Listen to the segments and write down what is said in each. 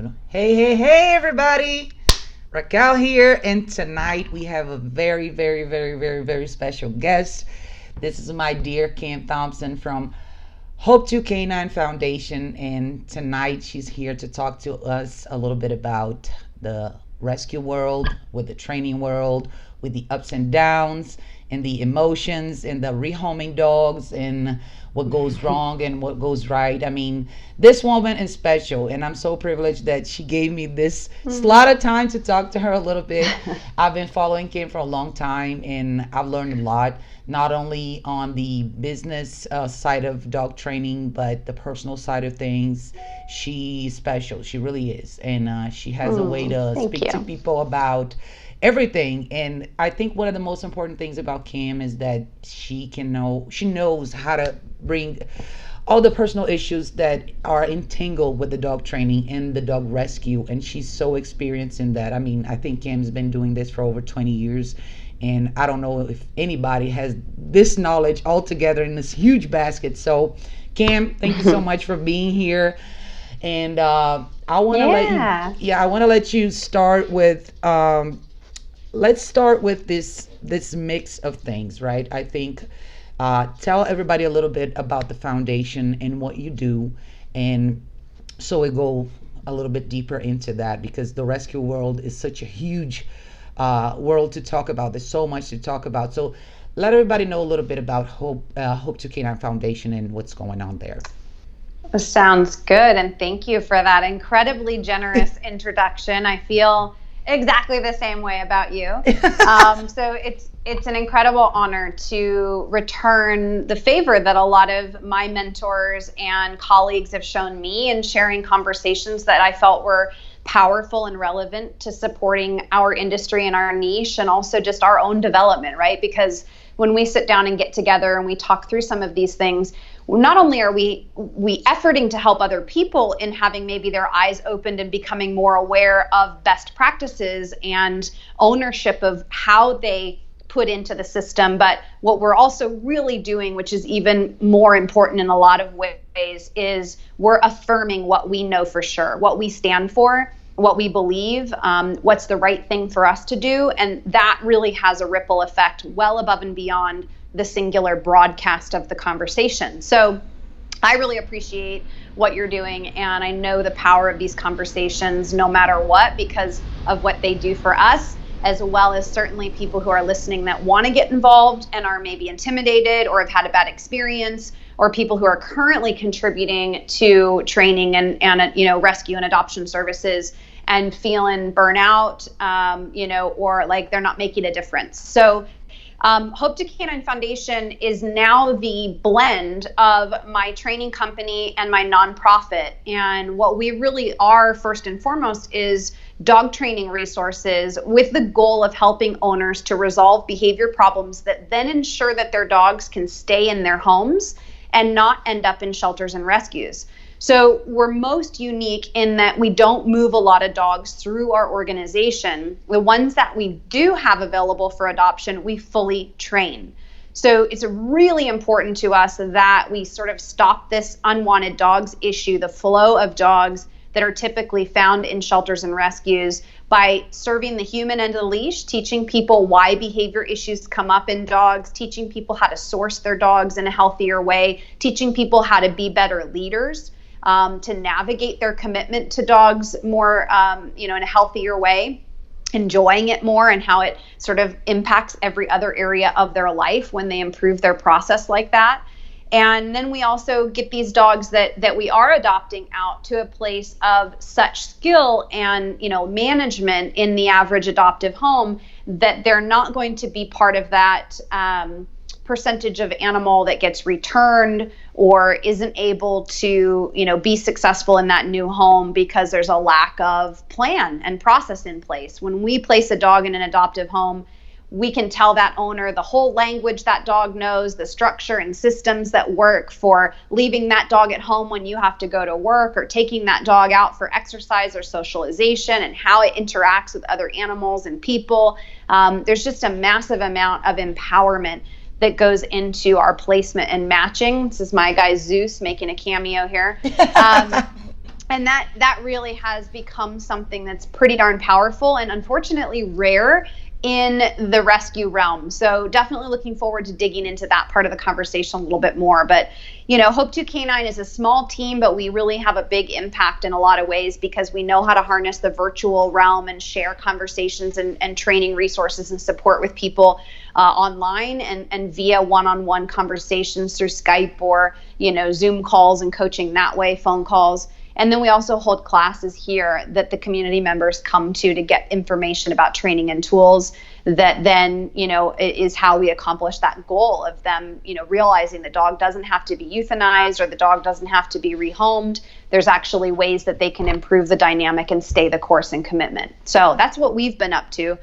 No. Hey, everybody. Raquel here, and tonight we have a very, very, very, very, very special guest. This is my dear Kim Thompsen from Hope2k9 Foundation, and tonight she's here to talk to us a little bit about the rescue world, with the training world, with the ups and downs, and the emotions, and the rehoming dogs, and what goes wrong and what goes right. I mean, this woman is special, and I'm so privileged that she gave me this slot of time to talk to her a little bit. I've been following Kim for a long time, and I've learned a lot, not only on the business side of dog training, but the personal side of things. She's special. She really is. And she has a way to speak to people about everything. And I think one of the most important things about Kim is that she knows how to bring all the personal issues that are entangled with the dog training and the dog rescue, and she's so experienced in that. I mean, I think Kim's been doing this for over 20 years, and I don't know if anybody has this knowledge all together in this huge basket. So Kim, thank you so much for being here. And I want to let you start with let's start with this mix of things, right? I think tell everybody a little bit about the foundation and what you do, and so we go a little bit deeper into that, because the rescue world is such a huge world to talk about. There's so much to talk about. So let everybody know a little bit about Hope2k9 Foundation and what's going on there. Sounds good, and thank you for that incredibly generous introduction. I feel exactly the same way about you. So it's an incredible honor to return the favor that a lot of my mentors and colleagues have shown me in sharing conversations that I felt were powerful and relevant to supporting our industry and our niche, and also just our own development, right? Because when we sit down and get together and we talk through some of these things, not only are we efforting to help other people in having maybe their eyes opened and becoming more aware of best practices and ownership of how they put into the system, but what we're also really doing, which is even more important in a lot of ways, is we're affirming what we know for sure, what we stand for, what we believe, what's the right thing for us to do. And that really has a ripple effect well above and beyond the singular broadcast of the conversation. So I really appreciate what you're doing, and I know the power of these conversations no matter what, because of what they do for us, as well as certainly people who are listening that want to get involved and are maybe intimidated or have had a bad experience, or people who are currently contributing to training and rescue and adoption services and feeling burnout, or like they're not making a difference. So Hope2k9 Foundation is now the blend of my training company and my nonprofit. And what we really are, first and foremost, is dog training resources with the goal of helping owners to resolve behavior problems that then ensure that their dogs can stay in their homes and not end up in shelters and rescues. So we're most unique in that we don't move a lot of dogs through our organization. The ones that we do have available for adoption, we fully train. So it's really important to us that we sort of stop this unwanted dogs issue, the flow of dogs that are typically found in shelters and rescues, by serving the human end of the leash, teaching people why behavior issues come up in dogs, teaching people how to source their dogs in a healthier way, teaching people how to be better leaders, to navigate their commitment to dogs more, in a healthier way, enjoying it more, and how it sort of impacts every other area of their life when they improve their process like that. And then we also get these dogs that we are adopting out to a place of such skill and, management in the average adoptive home that they're not going to be part of that percentage of animal that gets returned or isn't able to, be successful in that new home because there's a lack of plan and process in place. When we place a dog in an adoptive home, we can tell that owner the whole language that dog knows, the structure and systems that work for leaving that dog at home when you have to go to work, or taking that dog out for exercise or socialization, and how it interacts with other animals and people. There's just a massive amount of empowerment that goes into our placement and matching. This is my guy Zeus making a cameo here. And that really has become something that's pretty darn powerful and unfortunately rare in the rescue realm. So definitely looking forward to digging into that part of the conversation a little bit more. But, Hope2k9 is a small team, but we really have a big impact in a lot of ways because we know how to harness the virtual realm and share conversations and training resources and support with people online and via one-on-one conversations through Skype or, Zoom calls and coaching that way, phone calls. And then we also hold classes here that the community members come to get information about training and tools that then, is how we accomplish that goal of them, realizing the dog doesn't have to be euthanized or the dog doesn't have to be rehomed. There's actually ways that they can improve the dynamic and stay the course and commitment. So that's what we've been up to.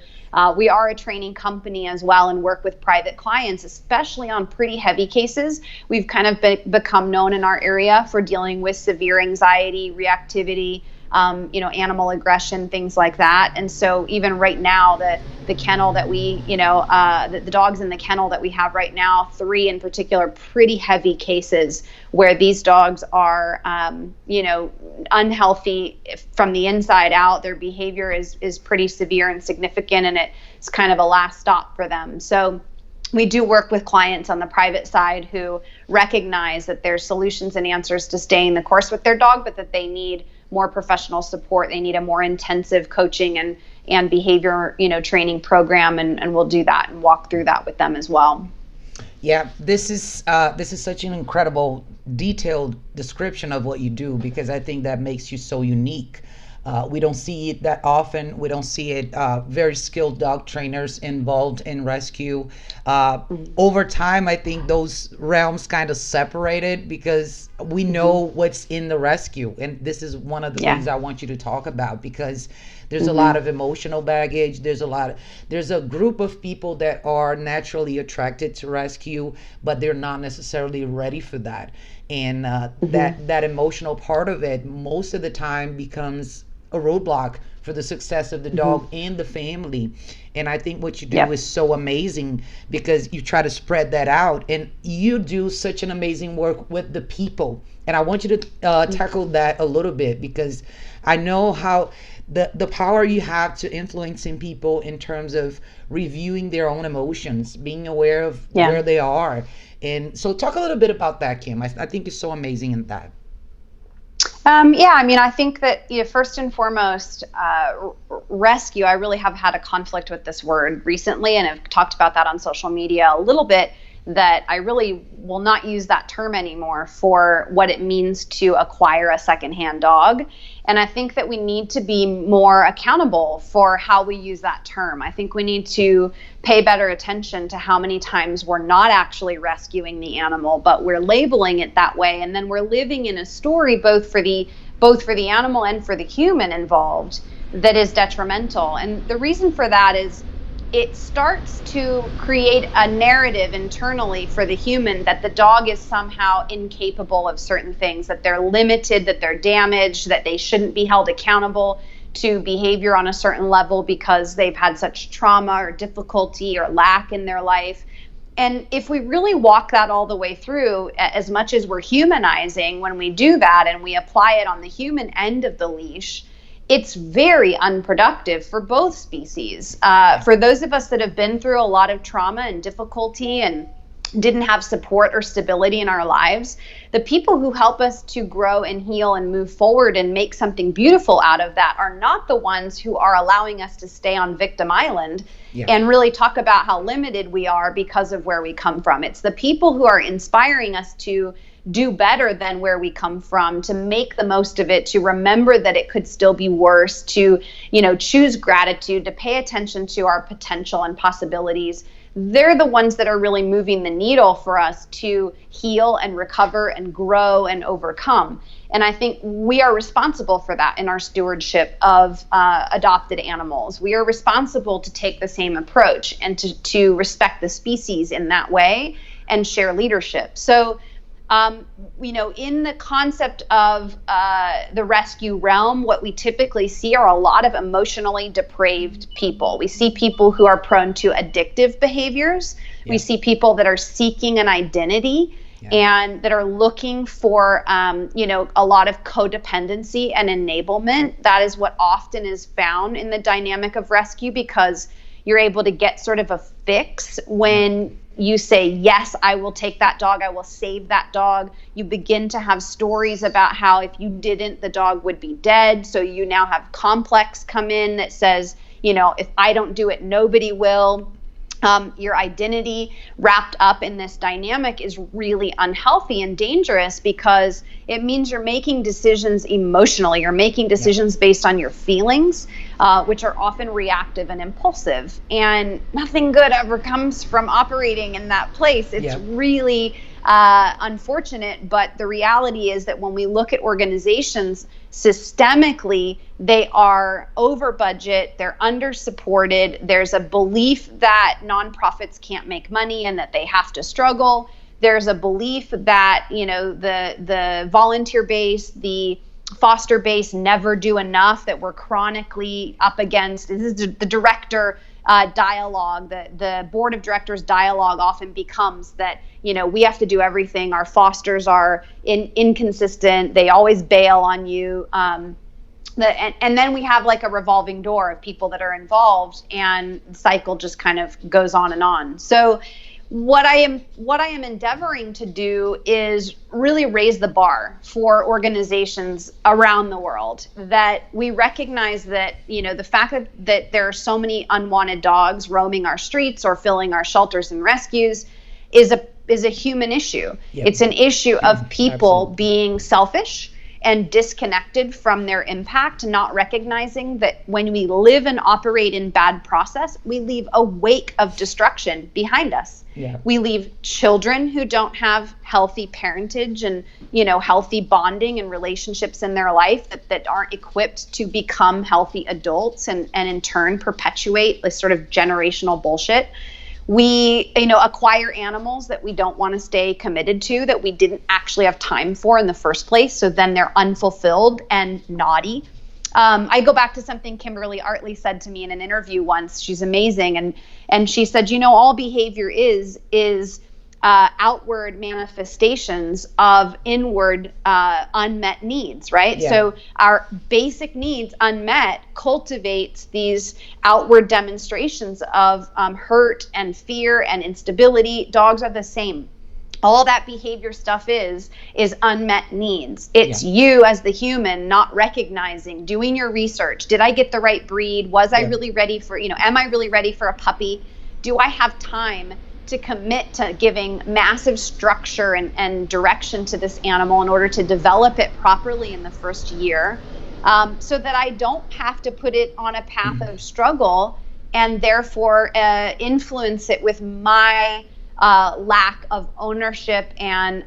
We are a training company as well and work with private clients, especially on pretty heavy cases. We've kind of become known in our area for dealing with severe anxiety, reactivity, animal aggression, things like that. And so even right now, the kennel that we, the dogs in the kennel that we have right now, 3 in particular, pretty heavy cases where these dogs are, unhealthy from the inside out. Their behavior is pretty severe and significant, and it's kind of a last stop for them. So we do work with clients on the private side who recognize that there's solutions and answers to staying the course with their dog, but that they need more professional support. They need a more intensive coaching and behavior, training program, and we'll do that and walk through that with them as well. Yeah, this is such an incredible, detailed description of what you do, because I think that makes you so unique. We don't see it that often. We don't see it. Very skilled dog trainers involved in rescue. Over time, I think those realms kind of separated because we know what's in the rescue. And this is one of the things I want you to talk about, because there's a lot of emotional baggage. There's a group of people that are naturally attracted to rescue, but they're not necessarily ready for that. And that emotional part of it most of the time becomes a roadblock for the success of the dog and the family. And I think what you do is so amazing, because you try to spread that out, and you do such an amazing work with the people. And I want you to tackle that a little bit, because I know how the power you have to influencing people in terms of reviewing their own emotions, being aware of where they are. And so talk a little bit about that, Kim. I think you're so amazing in that. I think that first and foremost, rescue, I really have had a conflict with this word recently, and I've talked about that on social media a little bit, that I really will not use that term anymore for what it means to acquire a secondhand dog. And I think that we need to be more accountable for how we use that term. I think we need to pay better attention to how many times we're not actually rescuing the animal, but we're labeling it that way. And then we're living in a story both for the animal and for the human involved that is detrimental. And the reason for that is it starts to create a narrative internally for the human that the dog is somehow incapable of certain things, that they're limited, that they're damaged, that they shouldn't be held accountable to behavior on a certain level because they've had such trauma or difficulty or lack in their life. And if we really walk that all the way through, as much as we're humanizing when we do that and we apply it on the human end of the leash, it's very unproductive for both species. For those of us that have been through a lot of trauma and difficulty and didn't have support or stability in our lives, the people who help us to grow and heal and move forward and make something beautiful out of that are not the ones who are allowing us to stay on victim island and really talk about how limited we are because of where we come from. It's the people who are inspiring us to do better than where we come from, to make the most of it, to remember that it could still be worse, to, choose gratitude, to pay attention to our potential and possibilities. They're the ones that are really moving the needle for us to heal and recover and grow and overcome. And I think we are responsible for that in our stewardship of adopted animals. We are responsible to take the same approach and to respect the species in that way and share leadership. So in the concept of the rescue realm, what we typically see are a lot of emotionally depraved people. We see people who are prone to addictive behaviors. We see people that are seeking an identity. and that are looking for, a lot of codependency and enablement. That is what often is found in the dynamic of rescue, because you're able to get sort of a fix when you say, yes, I will take that dog, I will save that dog. You begin to have stories about how if you didn't, the dog would be dead. So you now have complex come in that says, if I don't do it, nobody will. Your identity wrapped up in this dynamic is really unhealthy and dangerous, because it means you're making decisions emotionally. You're making decisions based on your feelings, which are often reactive and impulsive. And nothing good ever comes from operating in that place. It's really unfortunate, but the reality is that when we look at organizations systemically, they are over budget, they're under supported. There's a belief that nonprofits can't make money and that they have to struggle. There's a belief that, the volunteer base, the foster base never do enough, that we're chronically up against. This is the director dialogue, the board of directors dialogue often becomes that, we have to do everything. Our fosters are inconsistent. They always bail on you. And then we have like a revolving door of people that are involved, and the cycle just kind of goes on and on. So what I am endeavoring to do is really raise the bar for organizations around the world, that we recognize that, the fact that there are so many unwanted dogs roaming our streets or filling our shelters and rescues is a human issue. Yep. It's an issue of people being selfish and disconnected from their impact, not recognizing that when we live and operate in bad process, we leave a wake of destruction behind us. Yeah. We leave children who don't have healthy parentage and, healthy bonding and relationships in their life that aren't equipped to become healthy adults and in turn perpetuate this sort of generational bullshit. We, acquire animals that we don't want to stay committed to, that we didn't actually have time for in the first place. So then they're unfulfilled and naughty. I go back to something Kimberly Artley said to me in an interview once. She's amazing. And she said, all behavior is outward manifestations of inward unmet needs, right? Yeah. So our basic needs unmet cultivates these outward demonstrations of hurt and fear and instability. Dogs are the same. All that behavior stuff is unmet needs. It's you as the human not recognizing, doing your research. Did I get the right breed? Was I really ready for, am I really ready for a puppy? Do I have time to commit to giving massive structure and direction to this animal in order to develop it properly in the first year, so that I don't have to put it on a path of struggle and therefore influence it with my lack of ownership and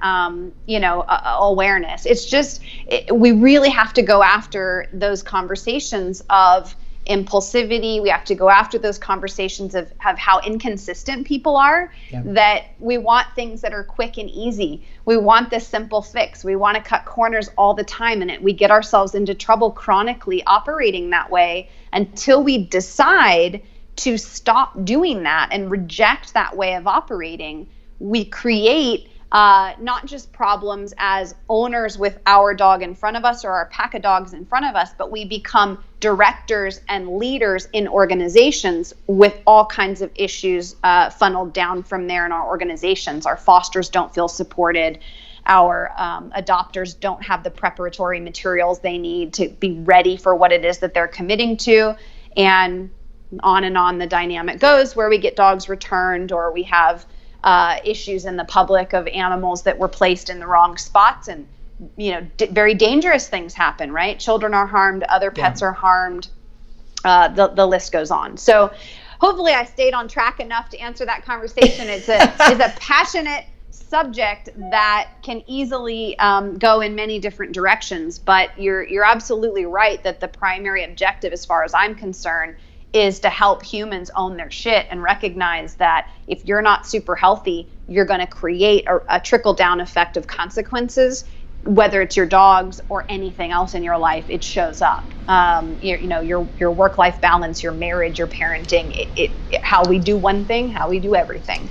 awareness. It's just we really have to go after those conversations of impulsivity. We have to go after those conversations of how inconsistent people are, that we want things that are quick and easy. We want this simple fix. We want to cut corners all the time, and we get ourselves into trouble chronically operating that way until we decide to stop doing that and reject that way of operating. We create not just problems as owners with our dog in front of us or our pack of dogs in front of us, but we become directors and leaders in organizations with all kinds of issues funneled down from there in our organizations. Our fosters don't feel supported. Our adopters don't have the preparatory materials they need to be ready for what it is that they're committing to. And on the dynamic goes, where we get dogs returned, or we have issues in the public of animals that were placed in the wrong spots, and very dangerous things happen, right? Children are harmed, other pets are harmed, the list goes on. So hopefully I stayed on track enough to answer that conversation. It's a passionate subject that can easily go in many different directions, but you're absolutely right that the primary objective, as far as I'm concerned, is to help humans own their shit and recognize that if you're not super healthy, you're going to create a trickle-down effect of consequences, whether it's your dogs or anything else in your life. It shows up. Your work-life balance, your marriage, your parenting, how we do one thing, how we do everything.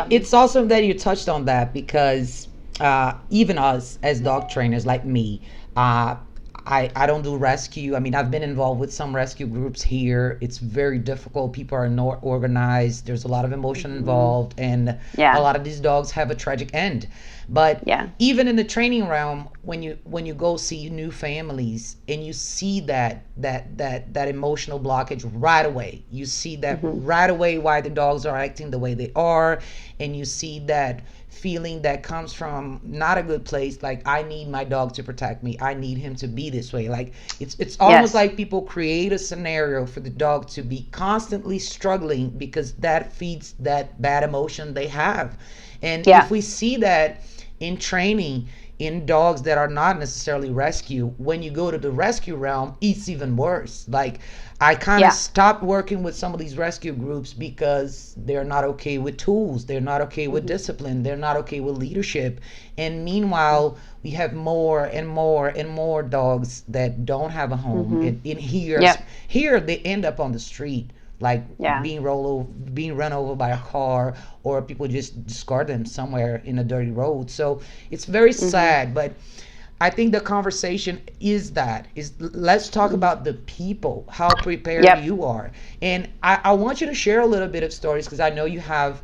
It's awesome that you touched on that because even us as dog trainers, like me, I don't do rescue. I mean, I've been involved with some rescue groups here. It's very difficult. People are not organized. There's a lot of emotion involved, and a lot of these dogs have a tragic end. But even in the training realm, when you go see new families and you see that emotional blockage right away, you see that right away why the dogs are acting the way they are, and you see that feeling that comes from not a good place, like I need my dog to protect me, I need him to be this way. Like it's almost like people create a scenario for the dog to be constantly struggling because that feeds that bad emotion they have. And if we see that in training in dogs that are not necessarily rescue, when you go to the rescue realm, it's even worse. Like I kind of stopped working with some of these rescue groups because they're not okay with tools. They're not okay with discipline. They're not okay with leadership. And meanwhile, we have more and more and more dogs that don't have a home. And here they end up on the street, like being run over by a car, or people just discard them somewhere in a dirty road. So it's very sad, but I think the conversation is let's talk about the people, how prepared you are. And I want you to share a little bit of stories because I know you have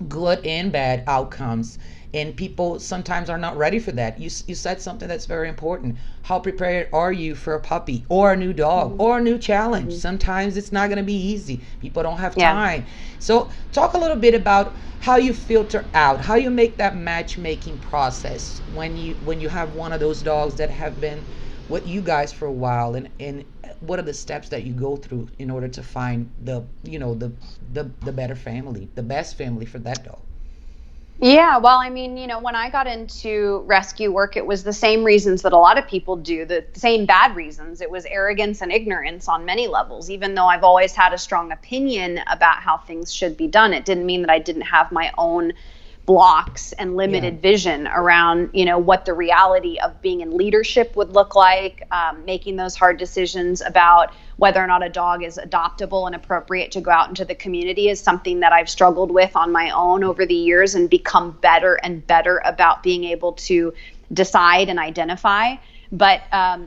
good and bad outcomes, and people sometimes are not ready for that. You said something that's very important. How prepared are you for a puppy or a new dog or a new challenge? Sometimes it's not going to be easy. People don't have time. So talk a little bit about how you filter out, how you make that matchmaking process when you have one of those dogs that have been with you guys for a while, and what are the steps that you go through in order to find the better family, the best family for that dog. Yeah, well, I mean, when I got into rescue work, it was the same reasons that a lot of people do, the same bad reasons. It was arrogance and ignorance on many levels. Even though I've always had a strong opinion about how things should be done, it didn't mean that I didn't have my own blocks and limited vision around, what the reality of being in leadership would look like, making those hard decisions about whether or not a dog is adoptable and appropriate to go out into the community is something that I've struggled with on my own over the years and become better and better about being able to decide and identify. But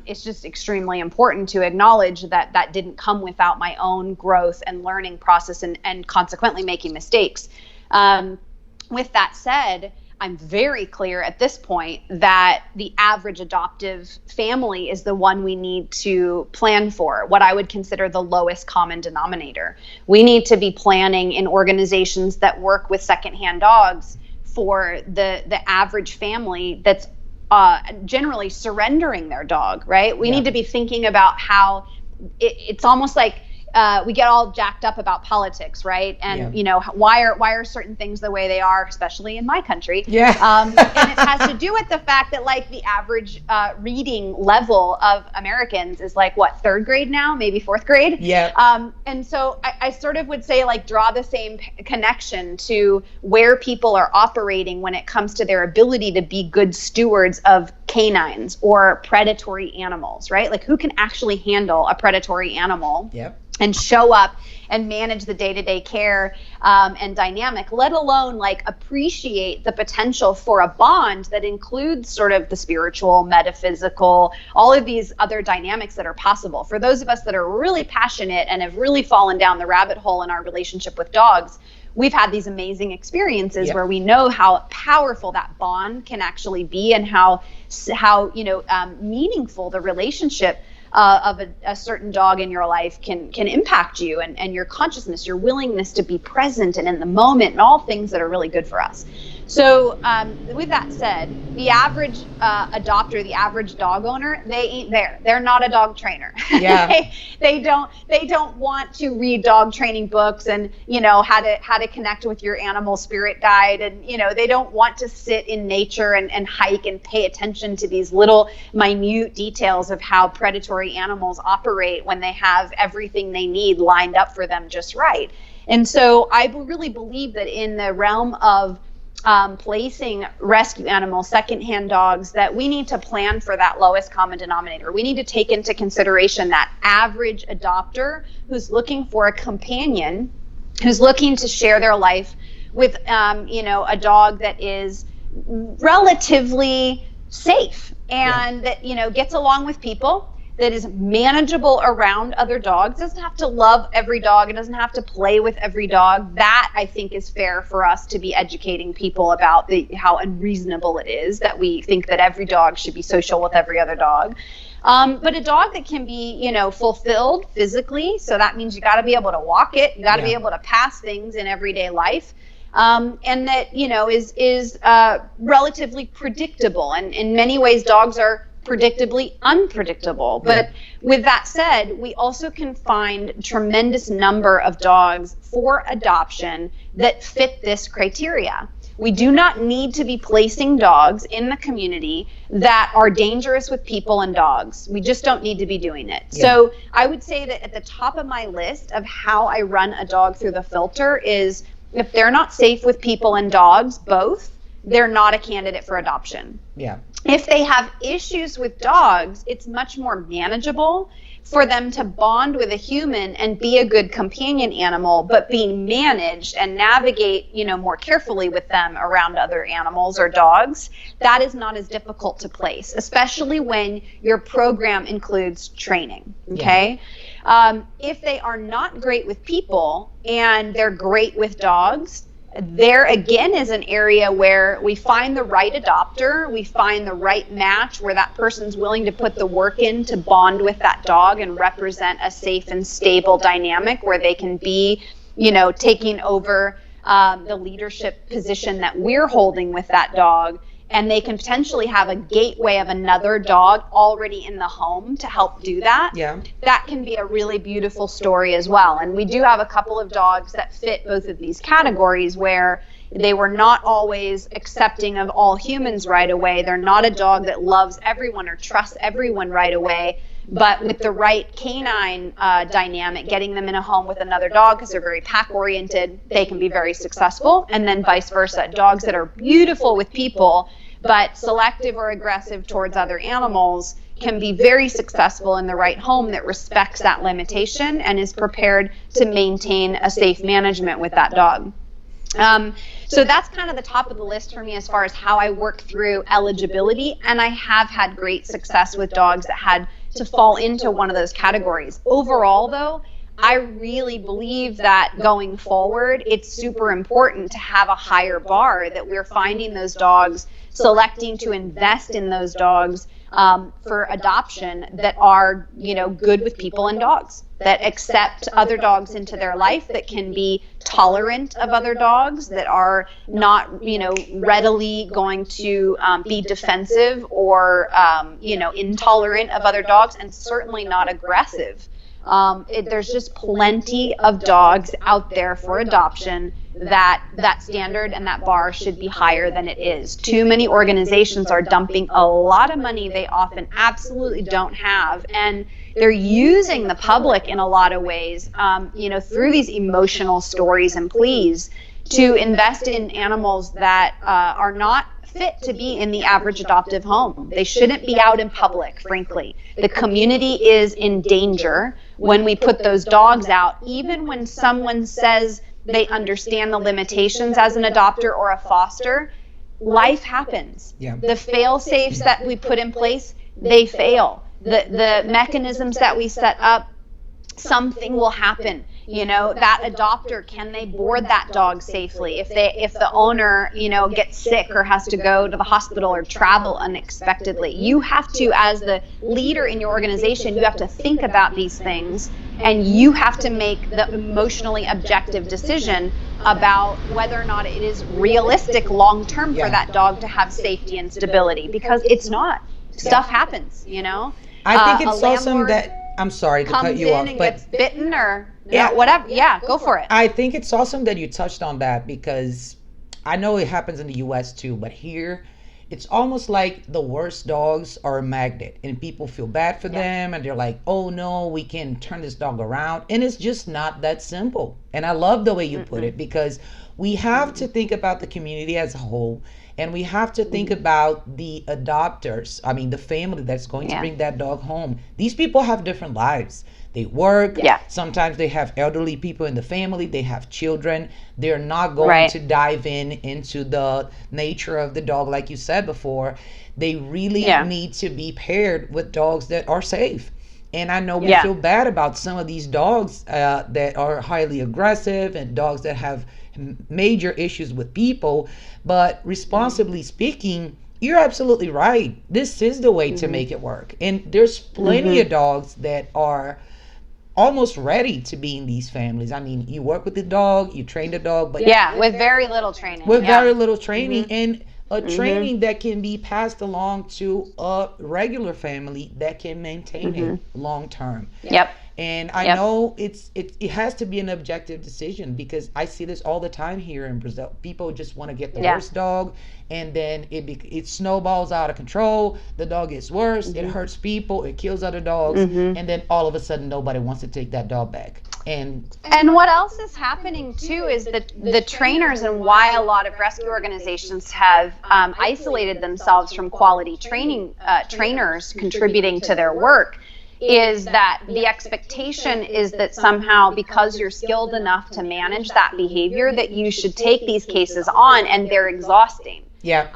it's just extremely important to acknowledge that didn't come without my own growth and learning process and consequently making mistakes. With that said, I'm very clear at this point that the average adoptive family is the one we need to plan for, what I would consider the lowest common denominator. We need to be planning in organizations that work with secondhand dogs for the average family that's generally surrendering their dog, right? We need to be thinking about how it's almost like we get all jacked up about politics, right? And why are certain things the way they are, especially in my country? And it has to do with the fact that like the average reading level of Americans is like what, third grade now, maybe fourth grade. And so I sort of would say like draw the same connection to where people are operating when it comes to their ability to be good stewards of canines or predatory animals, right? Like who can actually handle a predatory animal and show up and manage the day-to-day care and dynamic, let alone like appreciate the potential for a bond that includes sort of the spiritual, metaphysical, all of these other dynamics that are possible. For those of us that are really passionate and have really fallen down the rabbit hole in our relationship with dogs, we've had these amazing experiences where we know how powerful that bond can actually be and how meaningful the relationship of a certain dog in your life can impact you and your consciousness, your willingness to be present and in the moment, and all things that are really good for us. So with that said, the average adopter, the average dog owner, they ain't there. They're not a dog trainer. They don't want to read dog training books and how to connect with your animal spirit guide, and they don't want to sit in nature and hike and pay attention to these little minute details of how predatory animals operate when they have everything they need lined up for them just right. And so I really believe that in the realm of placing rescue animals, secondhand dogs, that we need to plan for that lowest common denominator. We need to take into consideration that average adopter who's looking for a companion, who's looking to share their life with, a dog that is relatively safe and that, gets along with people, that is manageable around other dogs, doesn't have to love every dog, it doesn't have to play with every dog. That, I think, is fair for us to be educating people about how unreasonable it is that we think that every dog should be social with every other dog. But a dog that can be, fulfilled physically, so that means you got to be able to walk it, you got to be able to pass things in everyday life, and that, is relatively predictable. And in many ways, dogs are predictably unpredictable. But with that said, we also can find a tremendous number of dogs for adoption that fit this criteria. We do not need to be placing dogs in the community that are dangerous with people and dogs. We just don't need to be doing it. Yeah. So I would say that at the top of my list of how I run a dog through the filter is, if they're not safe with people and dogs, both, they're not a candidate for adoption. Yeah. If they have issues with dogs, it's much more manageable for them to bond with a human and be a good companion animal, but being managed and navigate, more carefully with them around other animals or dogs. That is not as difficult to place, especially when your program includes training. Okay. Yeah. If they are not great with people and they're great with dogs, there again is an area where we find the right adopter, we find the right match where that person's willing to put the work in to bond with that dog and represent a safe and stable dynamic where they can be, taking over the leadership position that we're holding with that dog. And they can potentially have a gateway of another dog already in the home to help do that. Yeah. That can be a really beautiful story as well. And we do have a couple of dogs that fit both of these categories where they were not always accepting of all humans right away. They're not a dog that loves everyone or trusts everyone right away. But with the right canine dynamic, getting them in a home with another dog because they're very pack-oriented, they can be very successful. And then vice versa. Dogs that are beautiful with people, but selective or aggressive towards other animals can be very successful in the right home that respects that limitation and is prepared to maintain a safe management with that dog. So that's kind of the top of the list for me as far as how I work through eligibility. And I have had great success with dogs that had to fall into one of those categories. Overall, though, I really believe that going forward, it's super important to have a higher bar, that we're finding those dogs, selecting to invest in those dogs for adoption that are, good with people and dogs, that accept other dogs into their life, that can be tolerant of other dogs, that are not, readily going to be defensive or, intolerant of other dogs, and certainly not aggressive. There's just plenty of dogs out there for adoption that standard and that bar should be higher than it is. Too many organizations are dumping a lot of money they often absolutely don't have, and they're using the public in a lot of ways, through these emotional stories and pleas to invest in animals that are not fit to be in the average adoptive home. They shouldn't be out in public, frankly. The community is in danger when we put those dogs out, even when someone says they understand the limitations as an adopter or a foster. Life happens. Yeah. The fail-safes that we put in place, they fail. The mechanisms that we set up, something will happen. That adopter, can they board that dog safely? If the owner, gets sick or has to go to the hospital or travel unexpectedly, you have to, as the leader in your organization, you have to think about these things, and you have to make the emotionally objective decision about whether or not it is realistic long-term for that dog to have safety and stability, because it's not. Stuff happens, I think it's awesome that, I'm sorry to cut you off, but gets bitten or whatever. Yeah, go for it. I think it's awesome that you touched on that, because I know it happens in the US too, but here it's almost like the worst dogs are a magnet, and people feel bad for them, and they're like, oh no, we can turn this dog around. And it's just not that simple. And I love the way you put it, because we have to think about the community as a whole. And we have to think about the adopters, the family that's going to bring that dog home. These people have different lives. they work. Yeah. Sometimes they have elderly people in the family. They have children. They're not going Right. to dive into the nature of the dog, like you said before. They really Yeah. need to be paired with dogs that are safe. And I know we Yeah. feel bad about some of these dogs that are highly aggressive and dogs that have major issues with people. But responsibly speaking, you're absolutely right. This is the way to make it work. And there's plenty of dogs that are almost ready to be in these families. I mean, you work with the dog, you train the dog, but Yeah, with very little training. with Yeah. very little training and a training that can be passed along to a regular family that can maintain it long term. Yep. And I Yep. know it has to be an objective decision, because I see this all the time here in Brazil. People just want to get the Yeah. worst dog, and then it snowballs out of control. The dog gets worse. It hurts people. It kills other dogs, and then all of a sudden nobody wants to take that dog back. And what else is happening too is that the trainers, and why a lot of rescue organizations have isolated themselves from quality trainers contributing to their work, is that the expectation is that somehow, because you're skilled enough to manage that behavior, that you should take these cases on, and they're exhausting. yeah,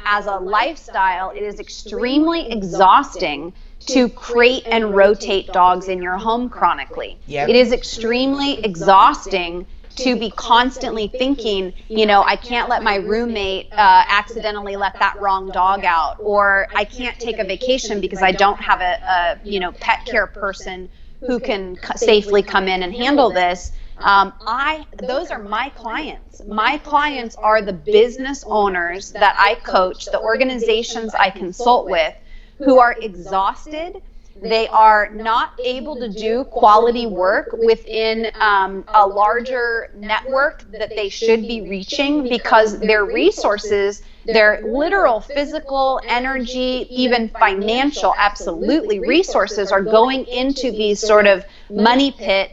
As a lifestyle, it is extremely exhausting to crate and rotate dogs in your home chronically. Yep. It is extremely exhausting to be constantly thinking, I can't let my roommate accidentally let that wrong dog out, or I can't take a vacation because I don't have a pet care person who can safely come in and handle this. Those are my clients. My clients are the business owners that I coach, the organizations I consult with, who are exhausted. They are not able to do quality work within a larger network that they should be reaching, because their resources, their literal physical, energy, even financial, absolutely resources, are going into these sort of money pit,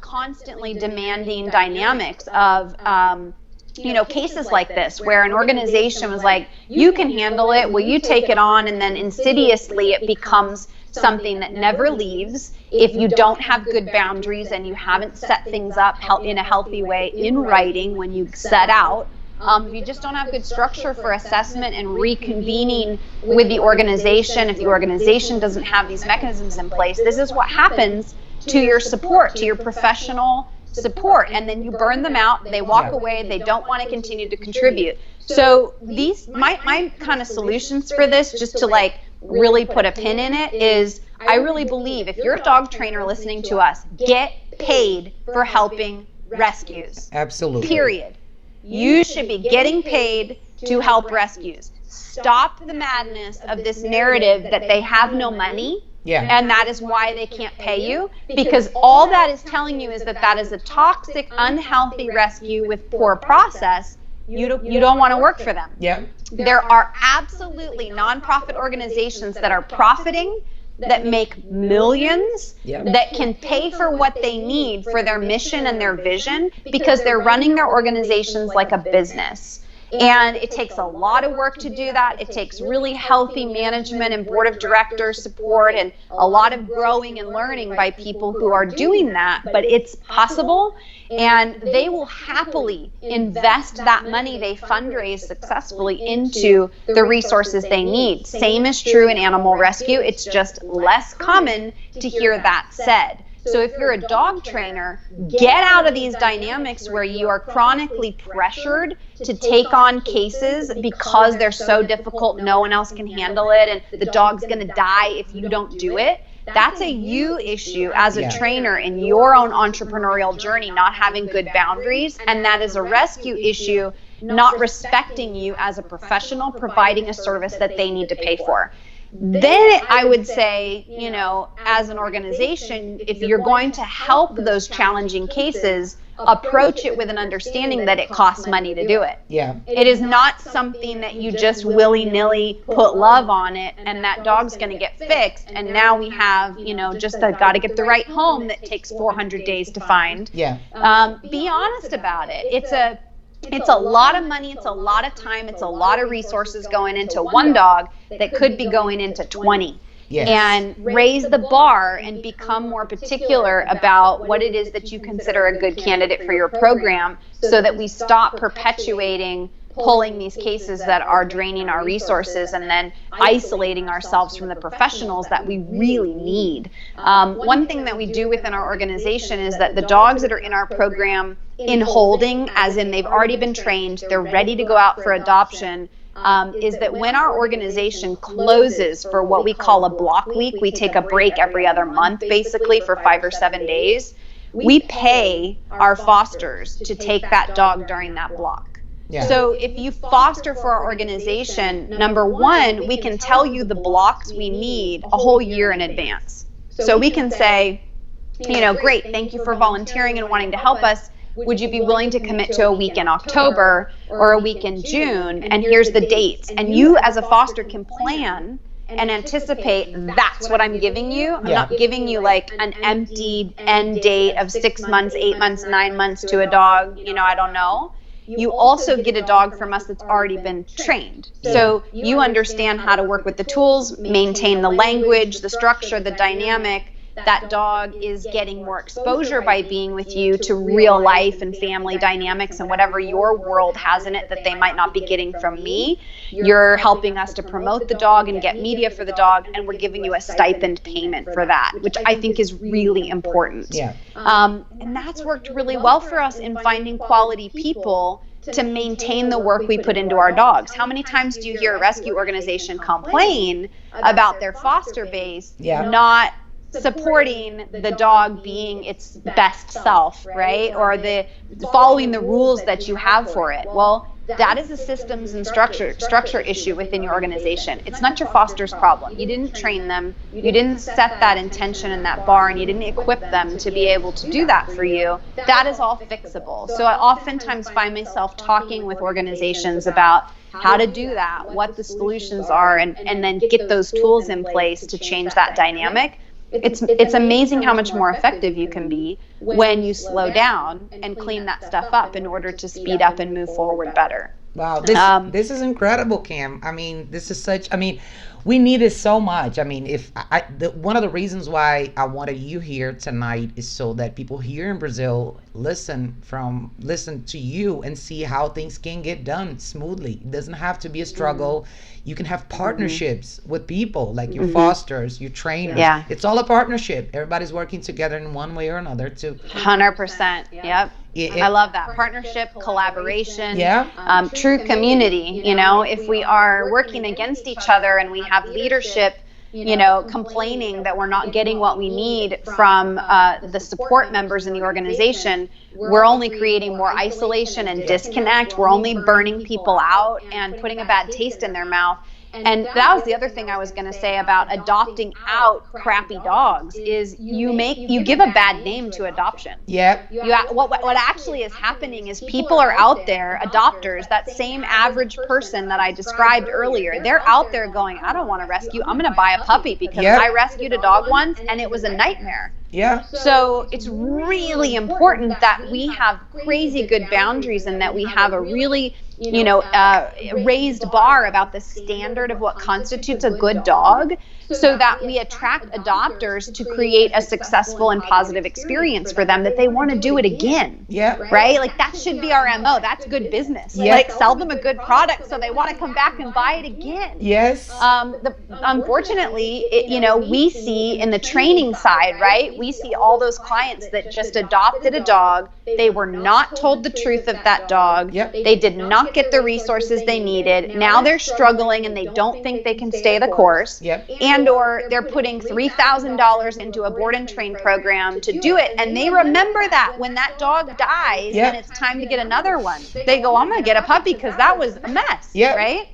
constantly demanding dynamics of cases like this, where an organization was like, you can handle it, will you take it on? And then insidiously it becomes something that never leaves if you don't have good boundaries and you haven't set things up in a healthy way in writing when you set out. If you just don't have good structure for assessment and reconvening with the organization, if the organization doesn't have these mechanisms in place, this is what happens to your support, to your professional support, and then you burn them out, they walk away, they don't want to continue to contribute. So these my kind of solutions for this, just to really put a pin in it, is I really believe if you're a dog trainer listening to us, get paid for helping rescues. absolutely. Period. You should be getting paid to help rescues. Stop the madness of this narrative that they have no money. Yeah. And that is why they can't pay you, because all that is telling you is that is a toxic, unhealthy rescue with poor process. You don't want to work for them. Yeah. There are absolutely nonprofit organizations that are profiting, that make millions, that can pay for what they need for their mission and their vision, because they're running their organizations like a business. And it takes a lot of work to do that. It takes really healthy management and board of directors support, and a lot of growing and learning by people who are doing that. But it's possible, and they will happily invest that money they fundraise successfully into the resources they need. Same is true in animal rescue. It's just less common to hear that said. So if you're a dog trainer, get out of these dynamics where you are chronically pressured to take on cases because they're so difficult, no one else can handle it, and the dog's going to die if you don't do it. That's a you issue as a trainer in your own entrepreneurial journey, not having good boundaries. And that is a rescue issue, not respecting you as a professional, providing a service that they need to pay for. Then I would say, as an organization, if you're going to help those challenging cases, approach it with an understanding that it costs money to do it. Yeah. It is not something that you just willy-nilly put love on it and that dog's going to get fixed. And now we have, just got to get the right home that takes 400 days to find. Yeah. Be honest about it. It's a lot of money, it's a lot of time, it's a lot of resources going into one dog that could be going into 20. and raise the bar and become more particular about what it is that you consider a good candidate for your program, so that we stop perpetuating pulling these cases that are draining our resources and then isolating ourselves from the professionals that we really need. One thing that we do within our organization is that the dogs that are in our program in holding, as in they've already been trained, they're ready to go out for adoption, is that when our organization closes for what we call a block week, we take a break every other month basically for 5 or 7 days, we pay our fosters to take that dog during that block. Yeah. So if you foster for our organization, number one, we can tell you the blocks we need a whole year in advance. So we can say, great, thank you for volunteering and wanting to help us. Would you be willing to commit to a week in October or a week in June? And here's the dates. And you as a foster can plan and anticipate, that's what I'm giving you. I'm not giving you like an empty end date of 6 months, 8 months, 9 months to a dog, I don't know. You also get a dog from us that's already been trained. So you understand how to work with the tools, maintain the language, the structure, the dynamic. That dog is getting more exposure by being with you to real life and family dynamics and whatever your world has in it that they might not be getting from me. You're helping us to promote the dog and get media for the dog, and we're giving you a stipend payment for that, which I think is really important. And that's worked really well for us in finding quality people to maintain the work we put into our dogs. How many times do you hear a rescue organization complain about their foster base not supporting the dog being its best self, right? Or the following the rules that you have for it? Well, that is a systems and structure issue within your organization. It's not your foster's problem. You didn't train them. You didn't set that intention and that bar, and you didn't equip them to be able to do that for you. That is all fixable. So I oftentimes find myself talking with organizations about how to do that, what the solutions are, and then get those tools in place to change that dynamic. It's amazing how much more effective you can be when you slow down and clean that stuff up in order to speed up and move forward better. Wow, this is incredible, Kim. This is we need it so much. One of the reasons why I wanted you here tonight is so that people here in Brazil listen to you and see how things can get done smoothly. It doesn't have to be a struggle. You can have partnerships with people like your fosters, your trainers. Yeah. It's all a partnership. Everybody's working together in one way or another to 100%. Yep. I love that. Partnership, collaboration, true community. If we are working against each other and we have leadership, complaining that we're not getting what we need from the support members in the organization, we're only creating more isolation and disconnect. We're only burning people out and putting a bad taste in their mouth. And that was the other thing I was going to say about adopting out crappy dogs is you give a bad name to adoption. What actually is happening is people are out there, adopters, that same average person that I described earlier, they're out there going, I don't want to rescue. I'm going to buy a puppy because I rescued a dog once and it was a nightmare. So it's really important that we have crazy good boundaries and that we have a really raised bar about the standard of what constitutes a good dog, so that we attract adopters to create a successful and positive experience for them that they want to do it again. Right? Like that should be our MO. That's good business. Like sell them a good product so they want to come back and buy it again. Unfortunately, we see in the training side, right? We see all those clients that just adopted a dog. They were not told the truth of that dog. They did not get the resources they needed. Now they're struggling and they don't think they can stay the course. And or they're putting $3,000 into a board and train program to do it. And they remember that when that dog dies and it's time to get another one, they go, I'm going to get a puppy because that was a mess. Right?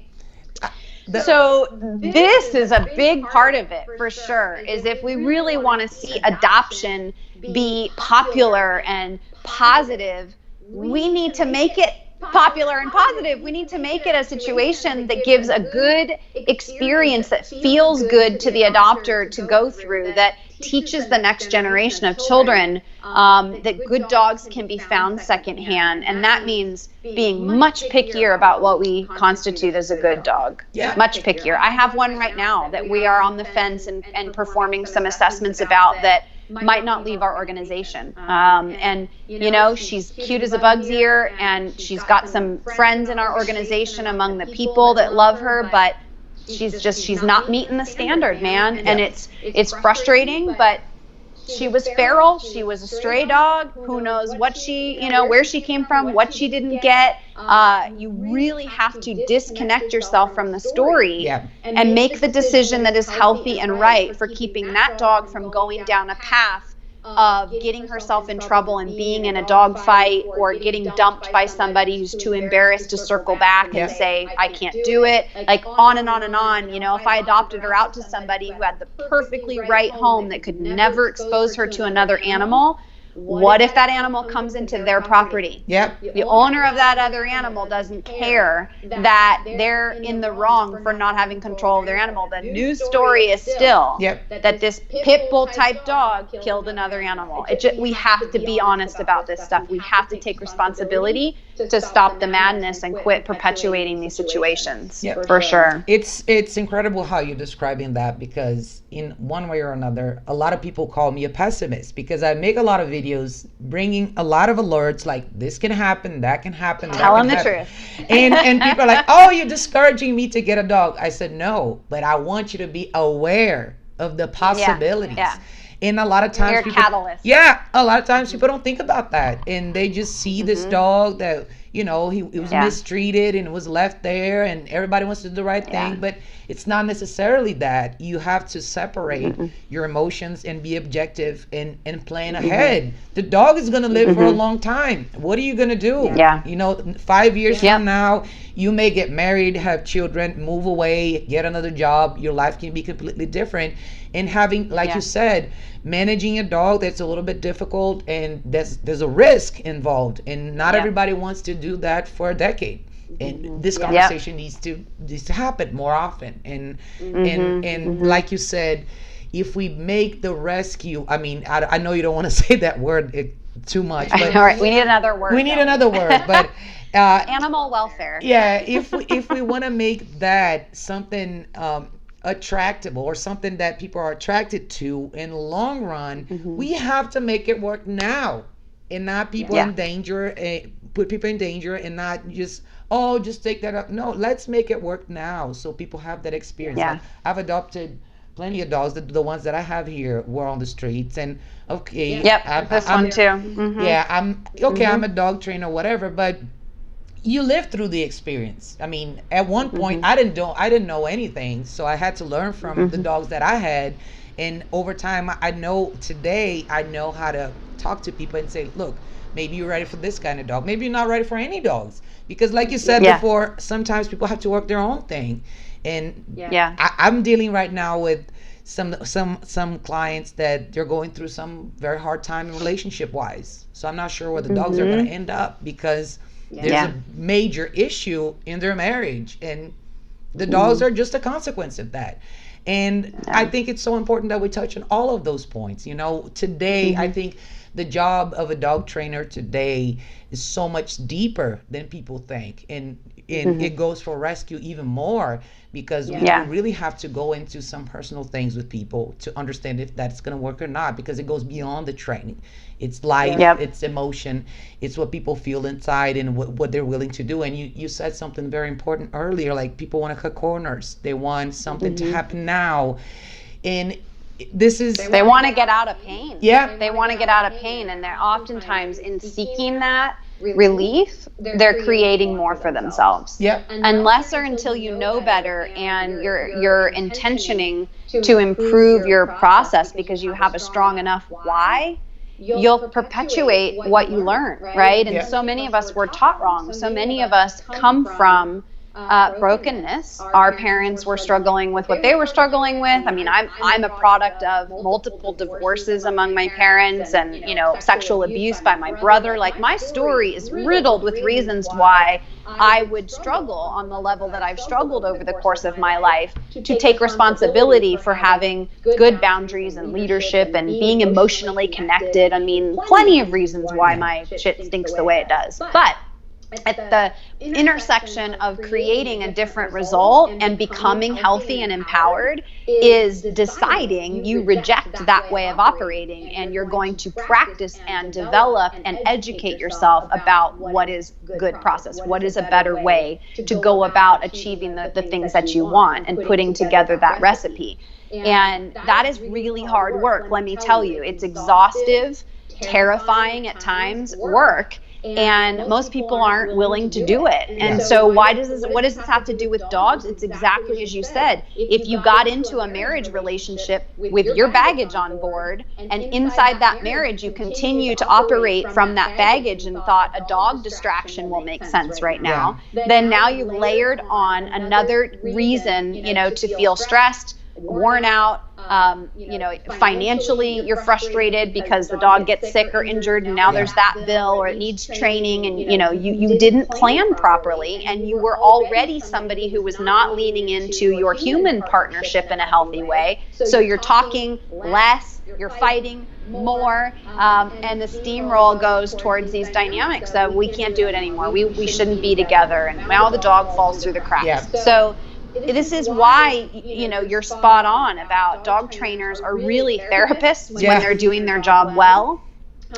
So this is a big part of it for sure, is if we really want to see adoption be popular and positive, we need to make it popular and positive. We need to make it a situation that gives a good experience, that feels good to the adopter to go through, that teaches the next generation of children that good dogs can be found secondhand. And that means being much pickier about what we constitute as a good dog. Yeah. Much pickier. I have one right now that we are on the fence and performing some assessments about that might not leave our organization. And, you know, she's cute as a bug's ear, and she's got some friends in our organization among the people that love her, but she's not meeting the standard, man. And it's frustrating, but she was feral. She was a stray dog. Who knows what where she came from, what she didn't get. You really have to disconnect yourself from the story and make the decision that is healthy and right for keeping that dog from going down a path of getting herself in trouble and being in a dog fight or getting dumped by somebody who's too embarrassed to circle back and say, I can't do it. Like on and on and on. You know, if I adopted her out to somebody who had the perfectly right home that could never expose her to another animal, what if that animal comes into their property? Yep. The owner of that other animal doesn't care that they're in the wrong for not having control of their animal. The news story is still that this pit bull type dog killed another animal. We have to be honest about this stuff. We have to take responsibility to stop the madness and quit perpetuating these situations. For sure. It's incredible how you're describing that, because in one way or another, a lot of people call me a pessimist because I make a lot of videos bringing a lot of alerts like this can happen, that can happen. Tell them the truth. And people are like, oh, you're discouraging me to get a dog. I said, no, but I want you to be aware of the possibilities. And a lot of times you're a catalyst. A lot of times people don't think about that, and they just see this dog that, you know, he was mistreated and was left there, and everybody wants to do the right thing, but it's not necessarily that. You have to separate your emotions and be objective and plan ahead. The dog is going to live for a long time. What are you going to do? You know, 5 years from now, you may get married, have children, move away, get another job. Your life can be completely different. And having, like you said, managing a dog, that's a little bit difficult, and there's a risk involved, and not everybody wants to do that for a decade. And this conversation needs to happen more often. And like you said, if we make the rescue, I mean, I know you don't want to say that word too much, but all right, we need another word. We need another word, but animal welfare. If we want to make that something attractable or something that people are attracted to in the long run, we have to make it work now and not people in danger, put people in danger, and not just take that up. No, let's make it work now so people have that experience. Like, I've adopted plenty of dogs. The ones that I have here were on the streets, and this one too. I'm I'm a dog trainer, whatever, but you live through the experience. I mean, at one point, I didn't know anything, so I had to learn from the dogs that I had. And over time, I know how to talk to people and say, look, maybe you're ready for this kind of dog. Maybe you're not ready for any dogs. Because like you said before, sometimes people have to work their own thing. And I'm dealing right now with some clients that they're going through some very hard time relationship-wise. So I'm not sure where the dogs are going to end up, because there's a major issue in their marriage, and the dogs are just a consequence of that. And I think it's so important that we touch on all of those points. You know, today, I think the job of a dog trainer today is so much deeper than people think. And it goes for rescue even more, because we really have to go into some personal things with people to understand if that's going to work or not, because it goes beyond the training. It's life, it's emotion, it's what people feel inside and what they're willing to do. And you said something very important earlier, like people want to cut corners. They want something to happen now. And they want to get out of pain. They want to get out of pain, and they're oftentimes in seeking that relief, they're creating more for themselves. Unless or until you know better and you're intentioning to improve your process because you have a strong enough why, you'll perpetuate what you learn, right? And so many of us were taught wrong. So many of us come from brokenness. Our parents were struggling with what they were struggling with. I mean, I'm a product of multiple divorces among my parents and, sexual abuse by my brother. Like, my story is riddled with reasons why I would struggle on the level that I've struggled over the course of my life to take responsibility for having good boundaries and leadership and being emotionally connected. I mean, plenty of reasons why my shit stinks the way it does. But at the intersection of creating a different result and becoming healthy and empowered is deciding you reject that way of operating, and you're going to practice and develop and educate yourself about what is good process, what is a better way to go about achieving the things that you want and putting together that recipe. And that is really hard work, let me tell you. It's exhaustive, terrifying at times work. And most people aren't willing to do it. And so what does this have to do with dogs? It's exactly as you said. If you got into a marriage relationship with your baggage on board, and inside that marriage you continue to operate from that baggage and thought a dog distraction will make sense right now, then now you've layered on another reason, to feel stressed, worn out, financially you're frustrated because the dog gets sick or injured and now there's that bill, or it needs training, and you didn't plan properly, and you were already somebody who was not leaning into your human partnership in a healthy way. So you're talking less, you're fighting more, and the steamroll goes towards these dynamics of we can't do it anymore, we shouldn't be together, and now the dog falls through the cracks. So this is why, you're spot on about dog trainers are really therapists when they're doing their job well.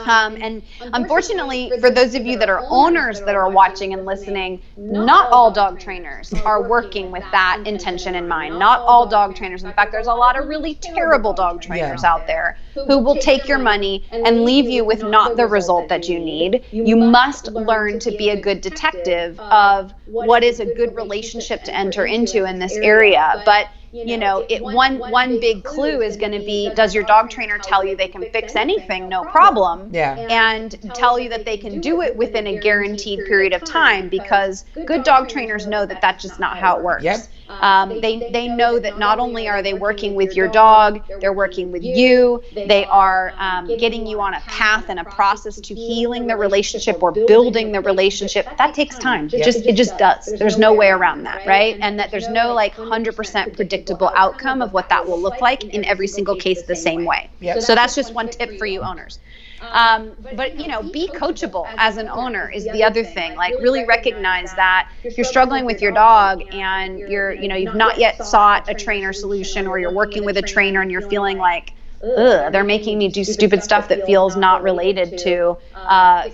And unfortunately, for those of you that are owners that are watching and listening, not all dog trainers are working with that intention in mind. Not all dog trainers. In fact, there's a lot of really terrible dog trainers out there who will take your money and leave you with not the result that you need. You must learn to be a good detective of what is a good relationship to enter into in this area. But one big clue is going to be, does your dog trainer tell you they can fix anything, no problem, and tell you that they can do it within a guaranteed period of time? Because good dog trainers know that that's just not how it works. They know that not only are they working with your dog, they're working with you. They are getting you on a path and a process to healing the relationship or building the relationship. That takes time. It just does. There's no way around that, right? And that there's no 100% predictable outcome of what that will look like in every single case the same way. So that's just one tip for you owners. But be coachable as an owner is the other thing. Really recognize that you're struggling with your dog and you've not yet sought a trainer solution, or you're working with a trainer and you're feeling like, ugh, they're making me do stupid stuff that feels not related to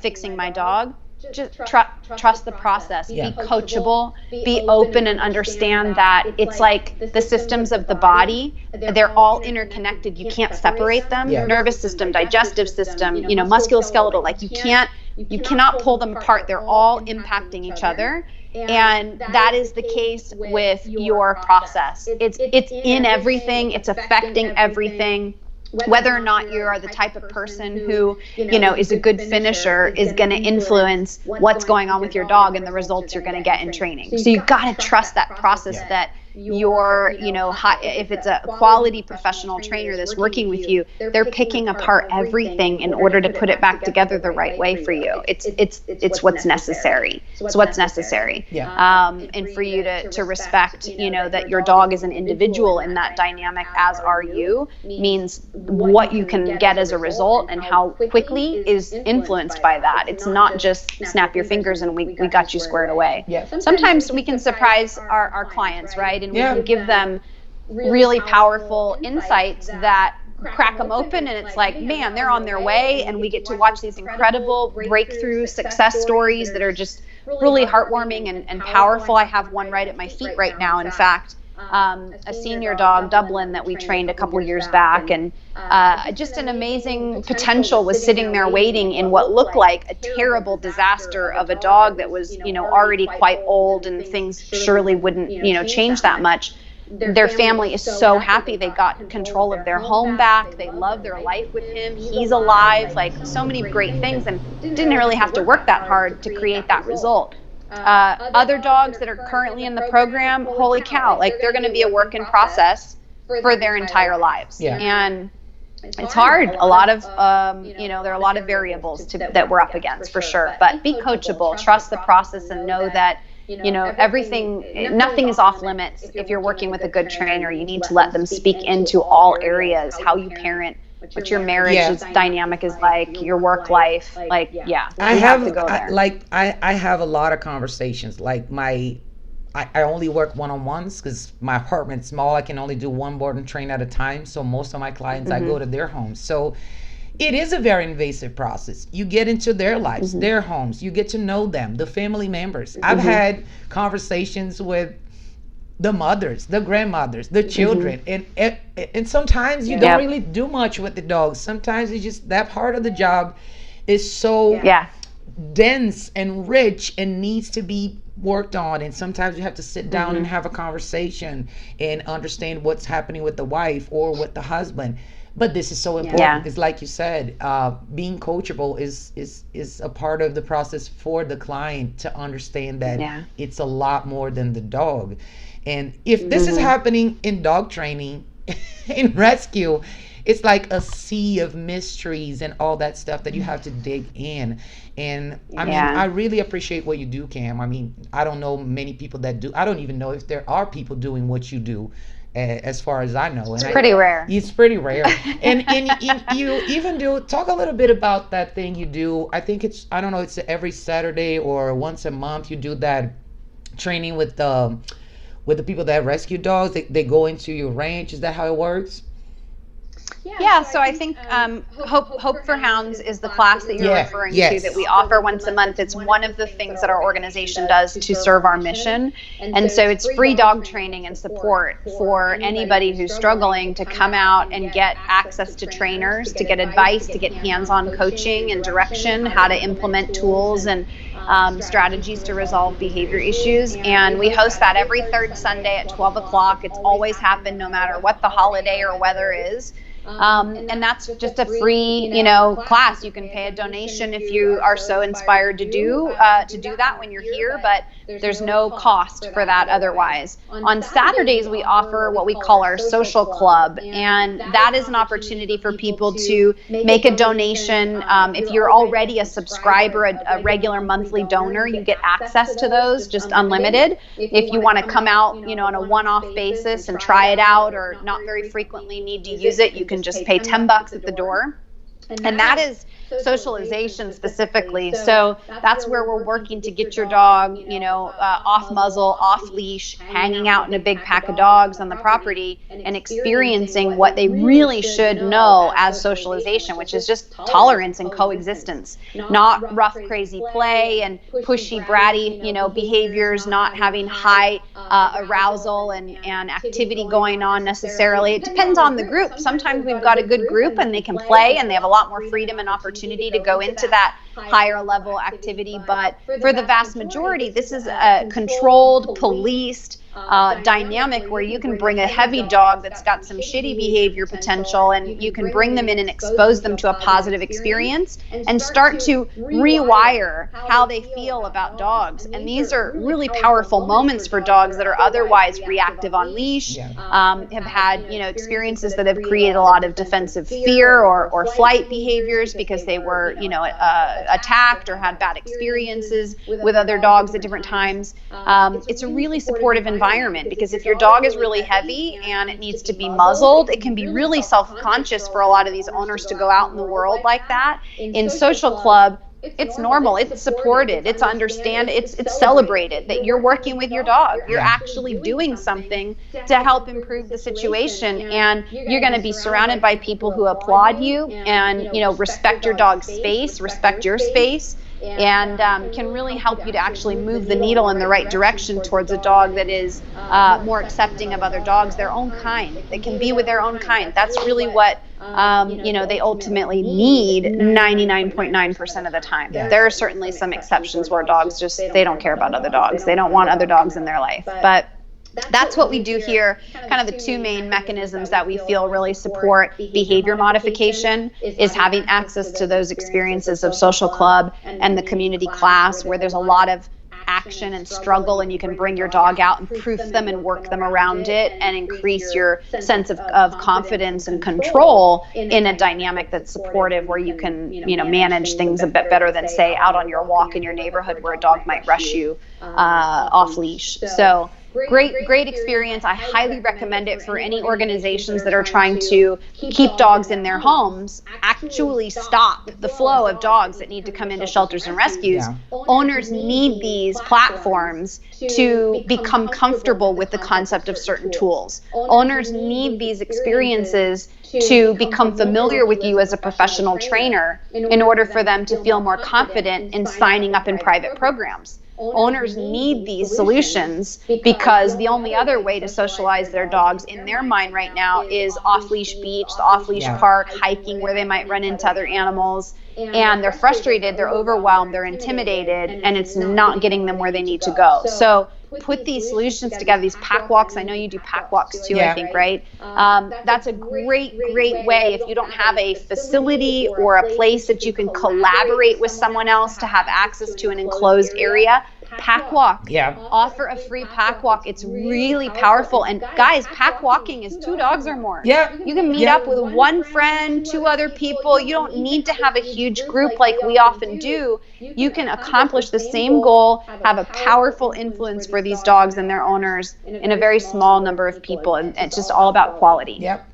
fixing my dog. Just trust the process, be coachable, be open, and understand that it's like the systems of the body, they're all interconnected. You can't separate them. Nervous system, digestive system, musculoskeletal, you cannot pull them apart. They're all impacting each other. And that is the case with your process. It's in everything. It's affecting everything. Whether or not you are the type of person who, is a good finisher is going to influence what's going on with your dog and the results you're going to get in training. So you've got to trust that process that your, if it's a quality professional trainer that's working with you, they're picking apart everything in order to put it back together the right way for you. It's what's necessary. It's what's necessary. And for you to respect, that your dog is an individual in that dynamic, as are you, means what you can get as a result and how quickly is influenced by that. It's not just snap your fingers and we got you squared away. Sometimes we can surprise our clients, right? And we can give them really powerful insights that crack them open, and it's like, man, they're on their way, and we get to watch these incredible breakthrough success stories that are just really heartwarming and powerful. I have one right at my feet right now, in fact. A senior dog, Dublin, that we trained a couple years back, and just an amazing potential was sitting there waiting in what looked like a terrible disaster of a dog that was, already quite old, and things surely wouldn't, change that much. Their family is so happy they got control of their home back. They love their life with him. He's alive, so many great things, and didn't really have to work that hard to create that result. Other dogs that are currently in the program, holy cow, like they're going to be a work in process for their entire lives. Yeah. And it's hard. A lot of, there are a lot of variables that we're up against for sure. But be coachable, trust the process, and know that, nothing is off limits. If you're working with a good trainer, you need to let them speak into all areas, how you parent, what your marriage dynamic is like, your work life. Like, I have to go there. I have a lot of conversations. Like I only work one-on-ones because my apartment's small. I can only do one board and train at a time. So most of my clients, I go to their homes. So it is a very invasive process. You get into their lives, their homes. You get to know them, the family members. I've had conversations with the mothers, the grandmothers, the children. And sometimes you don't really do much with the dogs. Sometimes it's just that part of the job is so dense and rich and needs to be worked on. And sometimes you have to sit down and have a conversation and understand what's happening with the wife or with the husband. But this is so important. It's like you said, being coachable is a part of the process for the client to understand that it's a lot more than the dog. And if this is happening in dog training, in rescue, it's like a sea of mysteries and all that stuff that you have to dig in. And I mean, I really appreciate what you do, Cam. I mean, I don't know many people that do. I don't even know if there are people doing what you do. As far as I know, it's pretty rare. It's pretty rare, and you even talk a little bit about that thing you do. I think it's every Saturday or once a month. You do that training with the people that rescue dogs. They go into your ranch. Is that how it works? Yeah, so I think Hope for Hounds is the class that you're referring to that we offer once a month. It's one of the things that our organization does to serve our mission. And so it's free dog training and support for anybody who's struggling to come out and get access to trainers, to get advice, to get hands-on coaching and direction, how to implement tools and strategies to resolve behavior issues. And we host that every third Sunday at 12 o'clock. It's always happened no matter what the holiday or weather is. And that's just a free, class. You can pay a donation if you are so inspired to do that when you're here, but there's no cost for that otherwise. On Saturdays, we offer what we call our social club, and that is an opportunity for people to make a donation. If you're already a subscriber, a regular monthly donor, you get access to those, just unlimited. If you want to come out, on a one-off basis and try it out, or not very frequently need to use it, you can just pay $10 at the door. And that is socialization specifically. So that's where we're working to get your dog, off muzzle, off leash, hanging out in a big pack of dogs on the property and experiencing what they really should know as socialization, which is just tolerance and coexistence, not rough, crazy play and pushy, bratty, behaviors, not having high arousal and activity going on necessarily. It depends on the group. Sometimes we've got a good group and they can play and they have a lot more freedom and opportunity to go into that higher level activity. But for the vast majority, this is a controlled, policed dynamic where you can bring a heavy dog that's got some shitty behavior potential, and you can bring them in and expose them to a positive experience and start to rewire how they feel about dogs. And these are really powerful moments for dogs that are otherwise reactive on leash, have had experiences that have created a lot of defensive fear or flight behaviors because they were attacked or had bad experiences with other dogs at different times. It's a really supportive environment, because if your dog is really heavy and it needs to be muzzled, it can be really self-conscious for a lot of these owners to go out in the world like that. In social club, it's normal, it's supported, it's it's celebrated that you're working with your dog. You're actually doing something to help improve the situation, and you're going to be surrounded by people who applaud you and respect your dog's space, respect your space, and can really help you to actually move the needle in the right direction towards a dog that is more accepting of other dogs, their own kind. They can be with their own kind. That's really what they ultimately need 99.9% of the time. There are certainly some exceptions where dogs they don't care about other dogs. They don't want other dogs in their life. But that's what we do here. Kind of the two main mechanisms that we feel really support behavior modification is having access to those experiences of social club and the community class, where there's a lot of action and struggle, and you can bring your dog out and proof them and work them around it and increase your sense of confidence and control in a dynamic that's supportive, where you can, manage things a bit better than, say, out on your walk in your neighborhood where a dog might rush you off leash. So great experience. I highly recommend it for any organizations that are trying to keep dogs in their homes, actually stop the flow of dogs that need to come into shelters and rescues. Yeah. Owners need these platforms to become comfortable with the concept of certain tools. Owners need these experiences to become familiar with you as a professional trainer in order for them to feel more confident in signing up in private programs. Owners need these solutions because the only other way to socialize their dogs in their mind right now is off-leash beach, the off-leash park, hiking where they might run into other animals. And they're frustrated, they're overwhelmed, they're intimidated, and it's not getting them where they need to go. So put these solutions together, these pack walks. I know you do pack walks too, I think, right? That's a great way if you don't have a facility or a place that you can collaborate with someone else to have access to an enclosed area. Pack walk. Yeah. Offer a free pack walk. It's really powerful. And guys, pack walking is 2 dogs or more. Yeah. You can meet up with one friend, 2 other people. You don't need to have a huge group like we often do. You can accomplish the same goal, have a powerful influence for these dogs and their owners in a very small number of people. And it's just all about quality. Yep.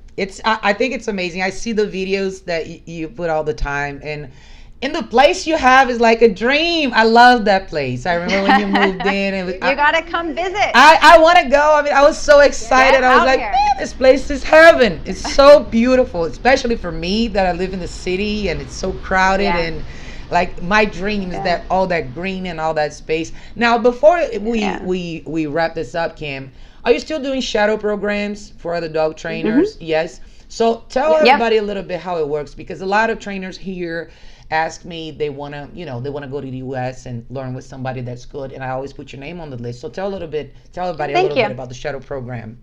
I think it's amazing. I see the videos that you put all the time, and the place you have is like a dream. I love that place. I remember when you moved in. And you got to come visit. I want to go. I mean, I was so excited. I was like, man, this place is heaven. It's so beautiful, especially for me that I live in the city and it's so crowded. And like my dream is that all that green and all that space. Now, before we wrap this up, Kim, are you still doing shadow programs for other dog trainers? Mm-hmm. Yes. So tell everybody a little bit how it works, because a lot of trainers here ask me, they want to go to the US and learn with somebody that's good, and I always put your name on the list. So tell everybody a little bit about the shadow program.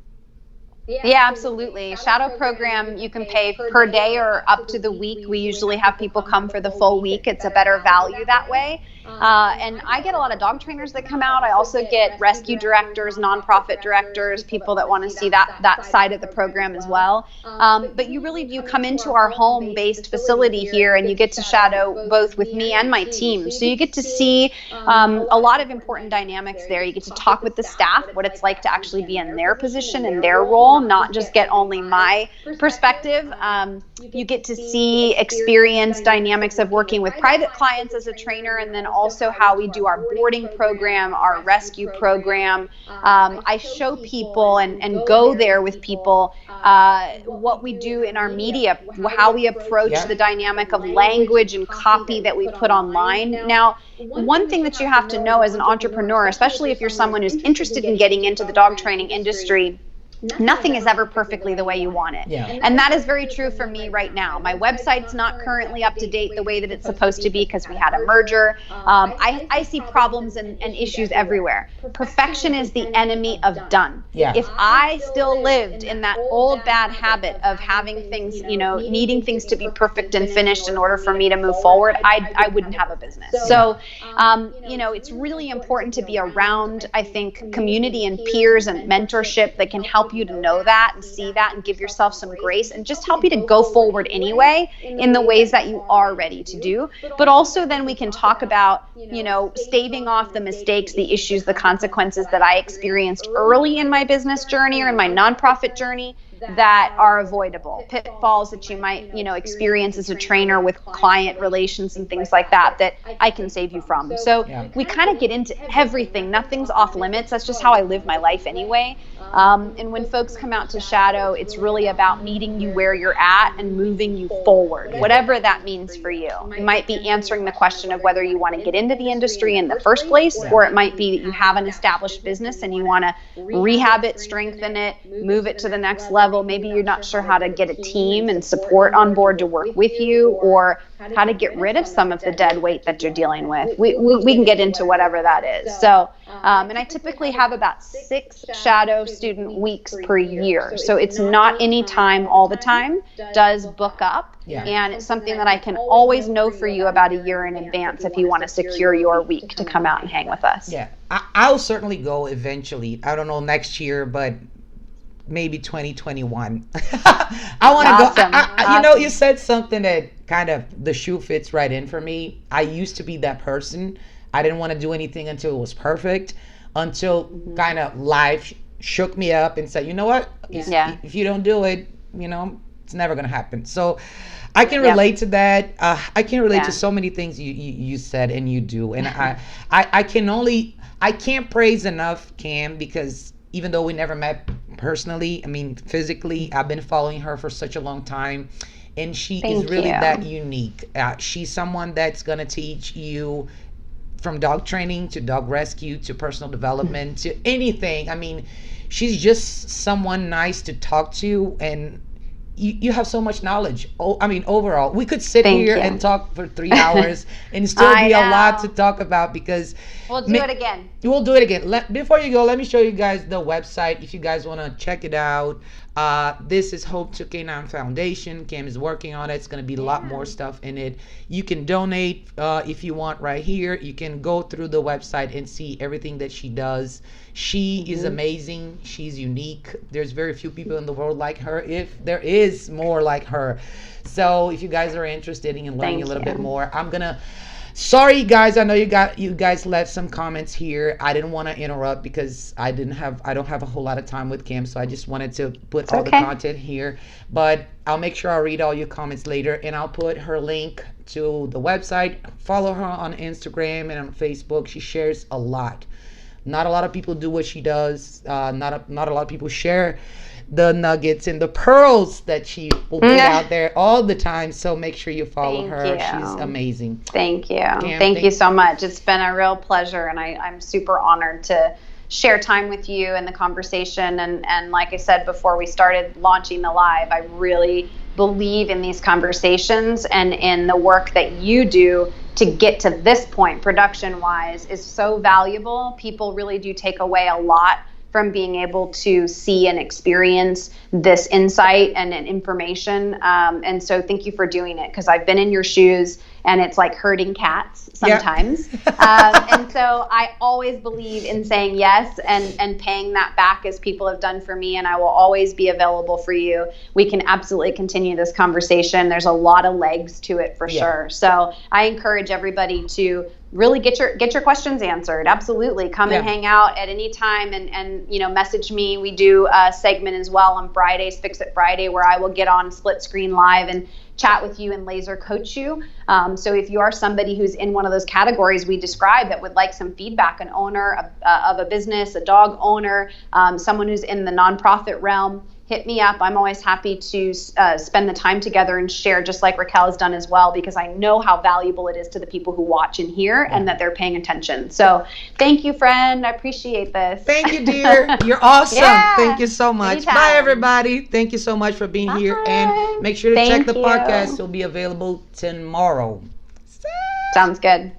Yeah, absolutely. Shadow program, you can pay per day or up to the week. We usually have people come for the full week. It's a better value that way. And I get a lot of dog trainers that come out. I also get rescue directors, nonprofit directors, people that want to see that side of the program as well. But you really do come into our home-based facility here, and you get to shadow both with me and my team. So you get to see a lot of important dynamics there. You get to talk with the staff, what it's like to actually be in their position, in their role, not just get only my perspective. You get to see, experience dynamics of working with private clients as a trainer, and then also how we do our boarding program, our rescue program. I show people and go there with people what we do in our media, how we approach the dynamic of language and copy that we put online. Now, one thing that you have to know as an entrepreneur, especially if you're someone who's interested in getting into the dog training industry, nothing is ever perfectly the way you want it. Yeah. And that is very true for me right now. My website's not currently up to date the way that it's supposed to be because we had a merger. I see problems and issues everywhere. Perfection is the enemy of done. Yeah. If I still lived in that old bad habit of having things, needing things to be perfect and finished in order for me to move forward, I wouldn't have a business. So, it's really important to be around, I think, community and peers and mentorship that can help you to know that and see that and give yourself some grace and just help you to go forward anyway in the ways that you are ready to do. But also then we can talk about, staving off the mistakes, the issues, the consequences that I experienced early in my business journey or in my nonprofit journey that are avoidable, pitfalls that you might, experience as a trainer with client relations and things like that I can save you from. So we kind of get into everything. Nothing's off limits. That's just how I live my life anyway. And when folks come out to shadow, it's really about meeting you where you're at and moving you forward, whatever that means for you. It might be answering the question of whether you want to get into the industry in the first place, or it might be that you have an established business and you want to rehab it, strengthen it, move it to the next level. Maybe you're not sure how to get a team and support on board to work with you, or how to get rid of some of the dead weight that you're dealing with. We can get into whatever that is. So, and I typically have about 6 shadow student weeks per year. So it's not any time all the time, does book up. Yeah. And it's something that I can always know for you about a year in advance if you want to secure your week to come out and hang with us. Yeah, I'll certainly go eventually. I don't know next year, but maybe 2021. I want to Awesome. go. Awesome. You know, you said something that kind of the shoe fits right in for me. I used to be that person. I didn't want to do anything until it was perfect, until kind of life shook me up and said, you know what? If you don't do it, you know, it's never going to happen. So I can relate to that. I can relate to so many things you said and you do. And I can't praise enough Cam, because even though we never met personally, I mean, physically, I've been following her for such a long time. And she is really that unique. She's someone that's going to teach you from dog training to dog rescue to personal development to anything. I mean, she's just someone nice to talk to, and you have so much knowledge. I mean, overall, we could sit here and talk for 3 hours and still be a lot to talk about, because we'll do it again. We'll do it again. Before you go, let me show you guys the website if you guys want to check it out. This is Hope2k9 Foundation. Cam is working on it. It's going to be a lot more stuff in it. You can donate if you want right here. You can go through the website and see everything that she does. She is amazing. She's unique. There's very few people in the world like her, if there is more like her. So if you guys are interested in learning a little bit more, sorry guys, I know you guys left some comments here. I didn't want to interrupt because I don't have a whole lot of time with Cam, so I just wanted to put all the content here. But I'll make sure I'll read all your comments later, and I'll put her link to the website. Follow her on Instagram and on Facebook. She shares a lot. Not a lot of people do what she does. Not a lot of people share the nuggets and the pearls that she will put out there all the time. So make sure you follow her. She's amazing. Thank you. Cam, thank you so much. It's been a real pleasure, and I'm super honored to share time with you and the conversation. And like I said before we started launching the live, I really believe in these conversations, and in the work that you do to get to this point production wise is so valuable. People really do take away a lot from being able to see and experience this insight and information. And so thank you for doing it, because I've been in your shoes, and it's like herding cats sometimes. And so I always believe in saying yes and paying that back, as people have done for me, and I will always be available for you. We can absolutely continue this conversation. There's a lot of legs to it for sure. So I encourage everybody to really get your questions answered. Absolutely. Come and hang out at any time, and you know, message me. We do a segment as well on Fridays, Fix It Friday, where I will get on split screen live and chat with you and laser coach you. So if you are somebody who's in one of those categories we described that would like some feedback, an owner of a business, a dog owner, someone who's in the nonprofit realm, hit me up. I'm always happy to spend the time together and share, just like Raquel has done as well, because I know how valuable it is to the people who watch and hear, and that they're paying attention. So thank you, friend. I appreciate this. Thank you, dear. You're awesome. Thank you so much. Anytime. Bye, everybody. Thank you so much for being here. And make sure to check the podcast. It'll be available tomorrow. Sounds good.